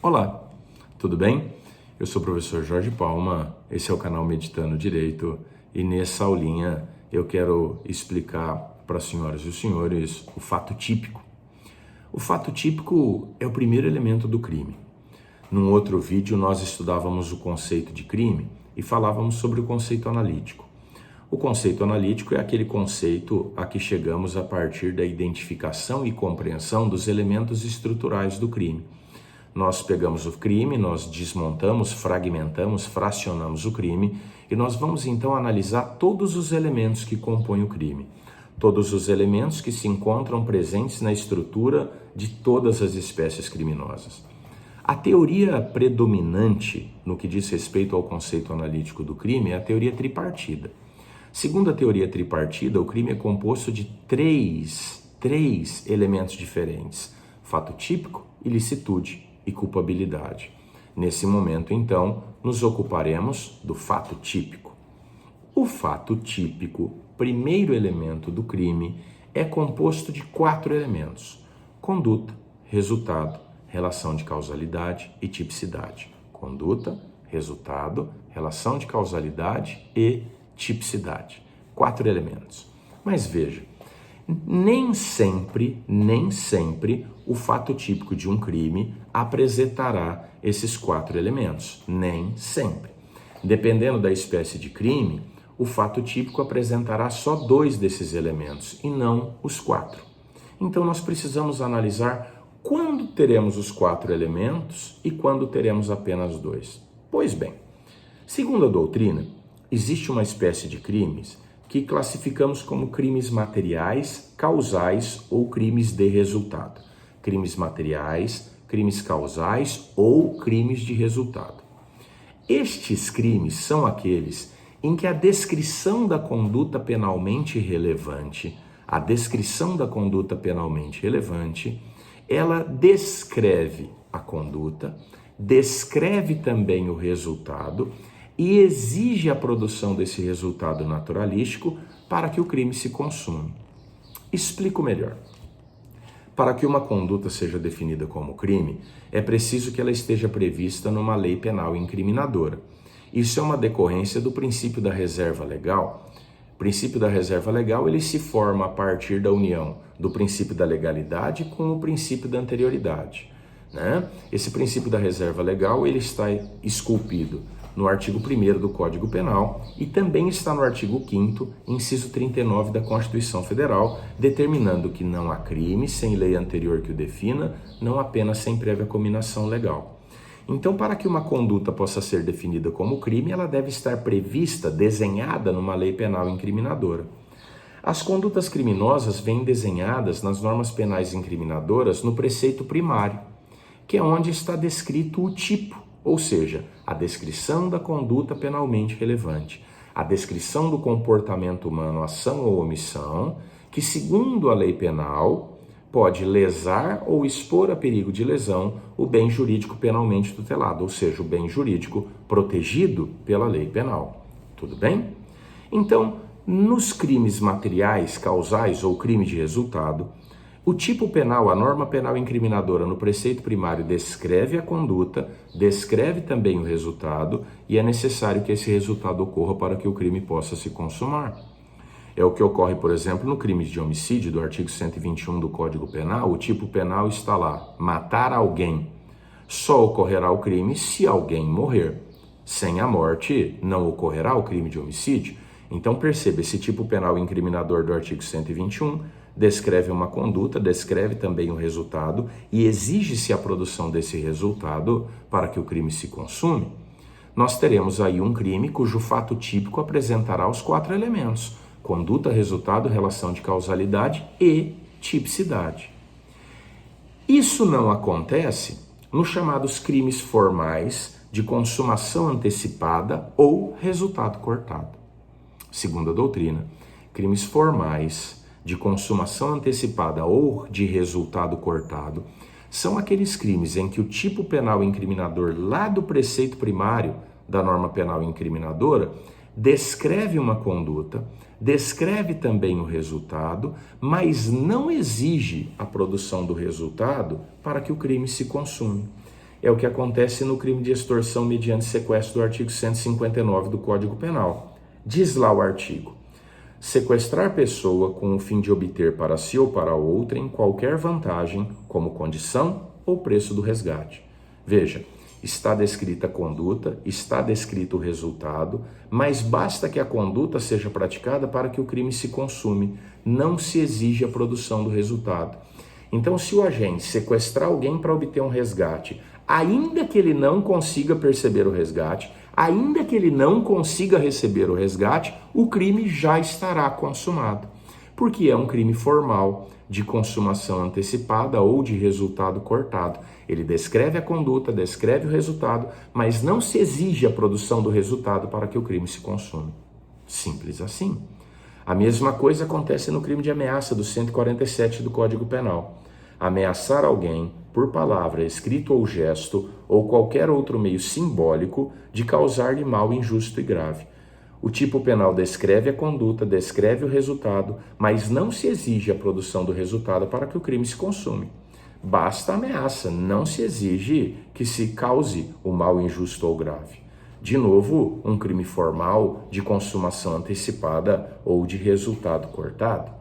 Olá, tudo bem? Eu sou o professor Jorge Palma, esse é o canal Meditando Direito e nessa aulinha eu quero explicar para as senhoras e os senhores o fato típico. O fato típico é o primeiro elemento do crime. Num outro vídeo nós estudávamos o conceito de crime e falávamos sobre o conceito analítico. O conceito analítico é aquele conceito a que chegamos a partir da identificação e compreensão dos elementos estruturais do crime. Nós pegamos o crime, nós desmontamos, fragmentamos, fracionamos o crime e nós vamos então analisar todos os elementos que compõem o crime. Todos os elementos que se encontram presentes na estrutura de todas as espécies criminosas. A teoria predominante no que diz respeito ao conceito analítico do crime é a teoria tripartida. Segundo a teoria tripartida, o crime é composto de três elementos diferentes: fato típico, ilicitude e culpabilidade. Nesse momento, então, nos ocuparemos do fato típico. O fato típico, primeiro elemento do crime, é composto de 4 elementos: conduta, resultado, relação de causalidade e tipicidade. Conduta, resultado, relação de causalidade e tipicidade. 4 elementos. Mas veja, nem sempre o fato típico de um crime apresentará esses 4 elementos. Nem sempre. Dependendo da espécie de crime, o fato típico apresentará só 2 desses elementos e não os 4. Então nós precisamos analisar quando teremos os 4 elementos e quando teremos apenas 2. Pois bem, segundo a doutrina, existe uma espécie de crimes que classificamos como crimes materiais, causais ou crimes de resultado. Crimes materiais, crimes causais ou crimes de resultado. Estes crimes são aqueles em que a descrição da conduta penalmente relevante, ela descreve a conduta, descreve também o resultado e exige a produção desse resultado naturalístico para que o crime se consuma. Explico melhor. Para que uma conduta seja definida como crime, é preciso que ela esteja prevista numa lei penal incriminadora. Isso é uma decorrência do princípio da reserva legal. O princípio da reserva legal ele se forma a partir da união do princípio da legalidade com o princípio da anterioridade, né? Esse princípio da reserva legal ele está esculpido no artigo 1º do Código Penal e também está no artigo 5º, inciso 39 da Constituição Federal, determinando que não há crime sem lei anterior que o defina, não apenas sem prévia cominação legal. Então, para que uma conduta possa ser definida como crime, ela deve estar prevista, desenhada numa lei penal incriminadora. As condutas criminosas vêm desenhadas nas normas penais incriminadoras no preceito primário, que é onde está descrito o tipo, ou seja, a descrição da conduta penalmente relevante, a descrição do comportamento humano, ação ou omissão, que, segundo a lei penal, pode lesar ou expor a perigo de lesão o bem jurídico penalmente tutelado, ou seja, o bem jurídico protegido pela lei penal. Tudo bem? Então, nos crimes materiais, causais ou crime de resultado, o tipo penal, a norma penal incriminadora no preceito primário descreve a conduta, descreve também o resultado e é necessário que esse resultado ocorra para que o crime possa se consumar. É o que ocorre, por exemplo, no crime de homicídio do artigo 121 do Código Penal. O tipo penal está lá: matar alguém. Só ocorrerá o crime se alguém morrer. Sem a morte, não ocorrerá o crime de homicídio. Então perceba, esse tipo penal incriminador do artigo 121 descreve uma conduta, descreve também o resultado e exige-se a produção desse resultado para que o crime se consume. Nós teremos aí um crime cujo fato típico apresentará os 4 elementos: conduta, resultado, relação de causalidade e tipicidade. Isso não acontece nos chamados crimes formais de consumação antecipada ou resultado cortado. Segundo a doutrina, crimes formais de consumação antecipada ou de resultado cortado são aqueles crimes em que o tipo penal incriminador lá do preceito primário da norma penal incriminadora descreve uma conduta, descreve também o resultado, mas não exige a produção do resultado para que o crime se consuma. É o que acontece no crime de extorsão mediante sequestro do artigo 159 do Código Penal. Diz lá o artigo: sequestrar pessoa com o fim de obter para si ou para outrem qualquer vantagem, como condição ou preço do resgate. Veja, está descrita a conduta, está descrito o resultado, mas basta que a conduta seja praticada para que o crime se consume. Não se exige a produção do resultado. Então, se o agente sequestrar alguém para obter um resgate, ainda que ele não consiga perceber o resgate, ainda que ele não consiga receber o resgate, o crime já estará consumado, porque é um crime formal de consumação antecipada ou de resultado cortado. Ele descreve a conduta, descreve o resultado, mas não se exige a produção do resultado para que o crime se consuma. Simples assim. A mesma coisa acontece no crime de ameaça do 147 do Código Penal. Ameaçar alguém por palavra, escrito ou gesto, ou qualquer outro meio simbólico de causar-lhe mal injusto e grave. O tipo penal descreve a conduta, descreve o resultado, mas não se exige a produção do resultado para que o crime se consume. Basta a ameaça, não se exige que se cause o mal injusto ou grave. De novo, um crime formal de consumação antecipada ou de resultado cortado.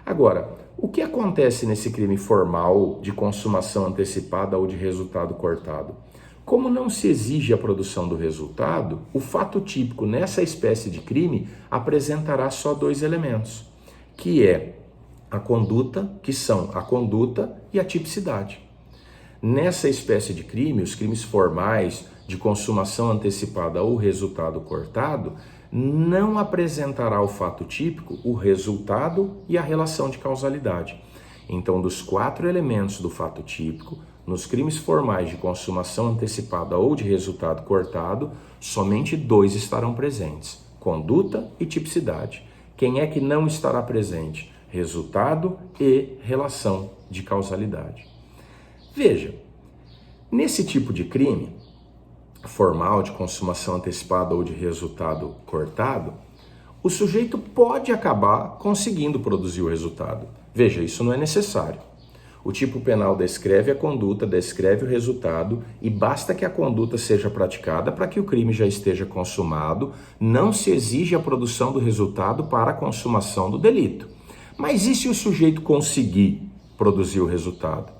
Agora, o que acontece nesse crime formal de consumação antecipada ou de resultado cortado? Como não se exige a produção do resultado, o fato típico nessa espécie de crime apresentará só dois elementos, que é a conduta, que são a conduta e a tipicidade. Nessa espécie de crime, os crimes formais de consumação antecipada ou resultado cortado não apresentará o fato típico, o resultado e a relação de causalidade. Então, dos 4 elementos do fato típico, nos crimes formais de consumação antecipada ou de resultado cortado, somente 2 estarão presentes: conduta e tipicidade. Quem é que não estará presente? Resultado e relação de causalidade. Veja, nesse tipo de crime formal de consumação antecipada ou de resultado cortado, o sujeito pode acabar conseguindo produzir o resultado. Veja, isso não é necessário. O tipo penal descreve a conduta, descreve o resultado e basta que a conduta seja praticada para que o crime já esteja consumado, não se exige a produção do resultado para a consumação do delito. Mas e se o sujeito conseguir produzir o resultado?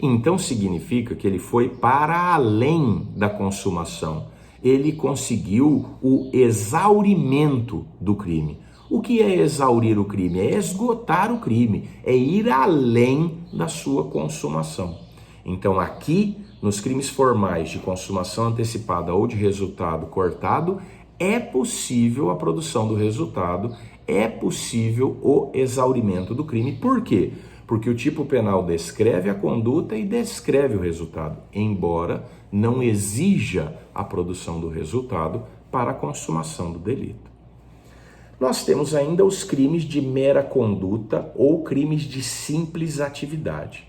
Então significa que ele foi para além da consumação. Ele conseguiu o exaurimento do crime. O que é exaurir o crime? É esgotar o crime, é ir além da sua consumação. Então aqui, nos crimes formais de consumação antecipada ou de resultado cortado, é possível a produção do resultado, é possível o exaurimento do crime. Por quê? Porque o tipo penal descreve a conduta e descreve o resultado, embora não exija a produção do resultado para a consumação do delito. Nós temos ainda os crimes de mera conduta ou crimes de simples atividade.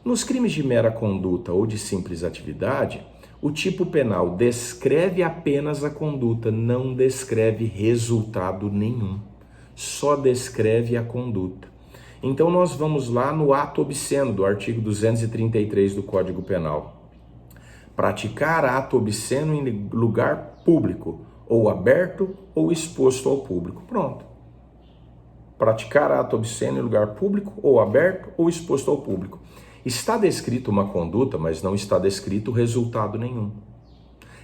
Nos crimes de mera conduta ou de simples atividade, o tipo penal descreve apenas a conduta, não descreve resultado nenhum, só descreve a conduta. Então nós vamos lá no ato obsceno do artigo 233 do Código Penal. Praticar ato obsceno em lugar público, ou aberto ou exposto ao público. Pronto. Praticar ato obsceno em lugar público, ou aberto ou exposto ao público. Está descrito uma conduta, mas não está descrito resultado nenhum.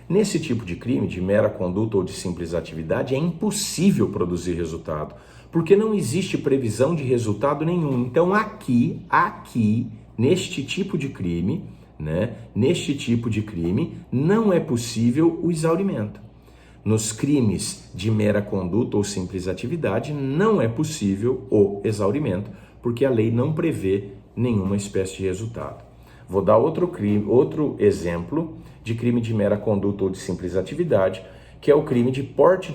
Nesse tipo de crime, de mera conduta ou de simples atividade, é impossível produzir resultado, porque não existe previsão de resultado nenhum. Então aqui, neste tipo de crime, não é possível o exaurimento. Nos crimes de mera conduta ou simples atividade, não é possível o exaurimento, porque a lei não prevê nenhuma espécie de resultado. Vou dar outro exemplo de crime de mera conduta ou de simples atividade, que é o crime de porte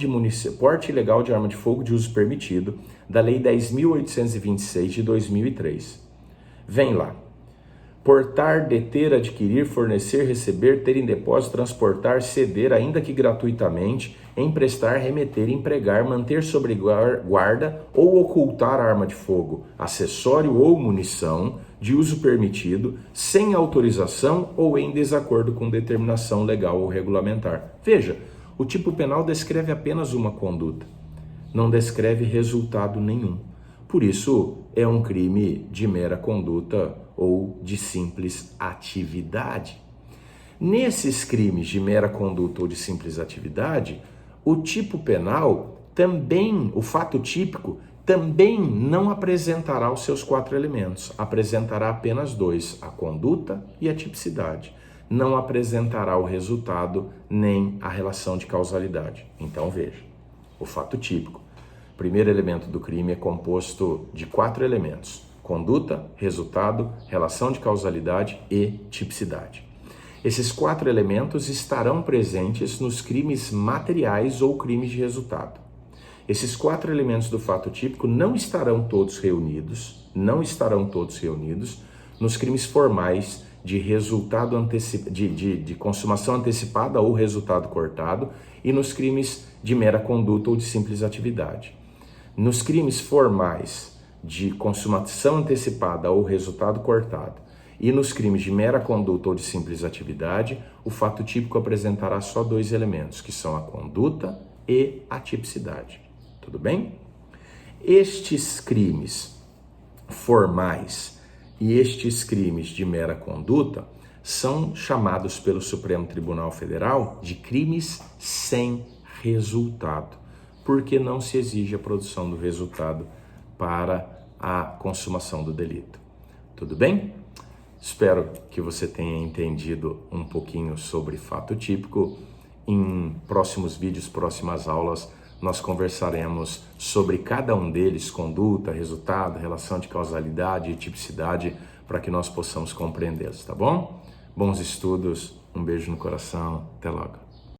ilegal de arma de fogo de uso permitido, da Lei 10.826 de 2003. Vem lá. portar, deter, adquirir, fornecer, receber, ter em depósito, transportar, ceder, ainda que gratuitamente, emprestar, remeter, empregar, manter sob guarda ou ocultar arma de fogo, acessório ou munição de uso permitido, sem autorização ou em desacordo com determinação legal ou regulamentar. Veja, o tipo penal descreve apenas uma conduta, não descreve resultado nenhum. Por isso, é um crime de mera conduta ou de simples atividade. Nesses crimes de mera conduta ou de simples atividade, o tipo penal também, o fato típico, também não apresentará os seus 4 elementos, apresentará apenas 2, a conduta e a tipicidade. Não apresentará o resultado nem a relação de causalidade. Então veja, o fato típico. O primeiro elemento do crime é composto de 4 elementos: conduta, resultado, relação de causalidade e tipicidade. Esses 4 elementos estarão presentes nos crimes materiais ou crimes de resultado. Esses 4 elementos do fato típico não estarão todos reunidos nos crimes formais de resultado de consumação antecipada ou resultado cortado e nos crimes de mera conduta ou de simples atividade. Nos crimes formais de consumação antecipada ou resultado cortado e nos crimes de mera conduta ou de simples atividade, o fato típico apresentará só 2 elementos, que são a conduta e a tipicidade. Tudo bem? Estes crimes formais e estes crimes de mera conduta são chamados pelo Supremo Tribunal Federal de crimes sem resultado, porque não se exige a produção do resultado para a consumação do delito. Tudo bem? Espero que você tenha entendido um pouquinho sobre fato típico. Em próximos vídeos, próximas aulas, nós conversaremos sobre cada um deles, conduta, resultado, relação de causalidade e tipicidade, para que nós possamos compreendê-los, tá bom? Bons estudos, um beijo no coração, até logo.